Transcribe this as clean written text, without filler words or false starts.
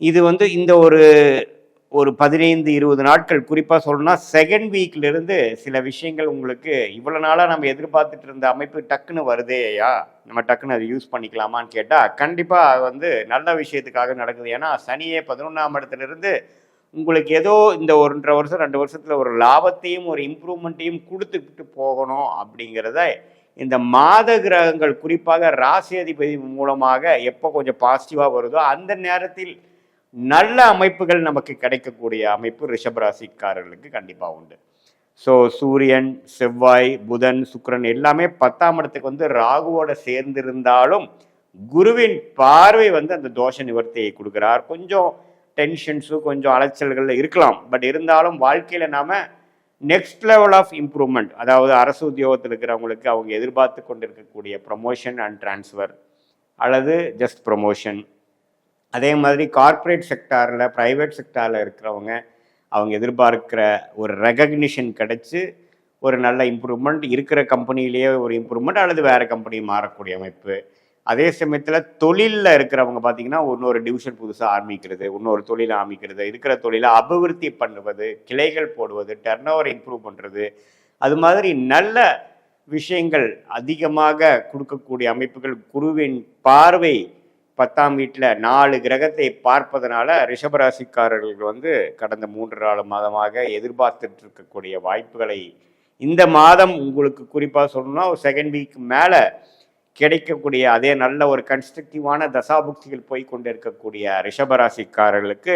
இது வந்து இந்த ஒரு ஒரு 15, 20 நாட்கள் குறிப்பா சொல்லணும்னா, செகண்ட் வீக்ல இருந்து சில விஷயங்கள் உங்களுக்கு இவ்வளோ நாளா நம்ம எதிர்பார்த்துட்டு இருந்த அமைப்பு டக்குன்னு வருதேய்யா! நம்ம டக்குன்னு அத யூஸ் பண்ணிக்கலாமான்னு கேட்டா, கண்டிப்பா அது வந்து நல்ல விஷயத்துக்காக நடக்குது. ஏன்னா, சனியே 11ஆம் இடத்திலிருந்து உங்களுக்கு ஏதோ இந்த 1 1/2 வருஷம், 2 வருஷத்துல ஒரு லாபத்தையும், ஒரு இம்ப்ரூவ்மெண்ட்டையும் குடுத்துட்டு போகணும் அப்படிங்கிறத, இந்த மாத கிரகங்கள் குறிப்பாக ராசி அதிபதி மூலமாக எப்போ கொஞ்சம் பாசிட்டிவா வருதோ, அந்த நேரத்தில் நல்ல அமைப்புகள் நமக்கு கிடைக்கக்கூடிய அமைப்பு ரிஷப ராசிக்காரர்களுக்கு கண்டிப்பா உண்டு. ஸோ சூரியன், செவ்வாய், புதன், சுக்கிரன் எல்லாமே 10ஆம் இடத்துக்கு வந்து ராகுவோட சேர்ந்திருந்தாலும், குருவின் பார்வை வந்து அந்த தோஷ நிவர்த்தியை குடுக்கிறார். கொஞ்சம் டென்ஷன்ஸும், கொஞ்சம் அலைச்சல்கள் இருக்கலாம். பட் இருந்தாலும் வாழ்க்கையில நாம நெக்ஸ்ட் லெவல் ஆஃப் இம்ப்ரூவ்மெண்ட், அதாவது அரசு உத்தியோகத்தில் இருக்கிறவங்களுக்கு அவங்க எதிர்பார்த்து கொண்டிருக்கக்கூடிய ப்ரமோஷன் அண்ட் ட்ரான்ஸ்ஃபர் அல்லது ஜஸ்ட் ப்ரமோஷன். அதே மாதிரி கார்ப்பரேட் செக்டாரில், ப்ரைவேட் செக்டாரில் இருக்கிறவங்க அவங்க எதிர்பார்க்கிற ஒரு ரெகக்னிஷன் கிடைச்சு ஒரு நல்ல இம்ப்ரூவ்மெண்ட், இருக்கிற கம்பெனிலேயே ஒரு இம்ப்ரூவ்மெண்ட் அல்லது வேறு கம்பெனி மாறக்கூடிய அமைப்பு. அதே சமயத்தில் தொழிலில் இருக்கிறவங்க பார்த்தீங்கன்னா, இன்னொரு டிவிஷன் புதுசாக ஆரம்பிக்கிறது, இன்னொரு தொழில் ஆரம்பிக்கிறது, இருக்கிற தொழிலை அபிவிருத்தி பண்ணுவது, கிளைகள் போடுவது, டர்ன் ஓவர் இம்ப்ரூவ் பண்ணுறது, அது மாதிரி நல்ல விஷயங்கள் அதிகமாக கொடுக்கக்கூடிய அமைப்புகள். குருவின் பார்வை 10ஆம் வீட்டில் 4 கிரகத்தை பார்ப்பதனால ரிஷபராசிக்காரர்களுக்கு வந்து கடந்த 3 மாதமாக எதிர்பார்த்துட்டு இருக்கக்கூடிய வாய்ப்புகளை இந்த மாதம் உங்களுக்கு குறிப்பாக சொல்லணும்னா ஒரு செகண்ட் வீக் மேலே கிடைக்கக்கூடிய அதே நல்ல ஒரு கன்ஸ்ட்ரக்டிவான தசாபுக்திகள் போய் கொண்டு இருக்கக்கூடிய ரிஷபராசிக்காரர்களுக்கு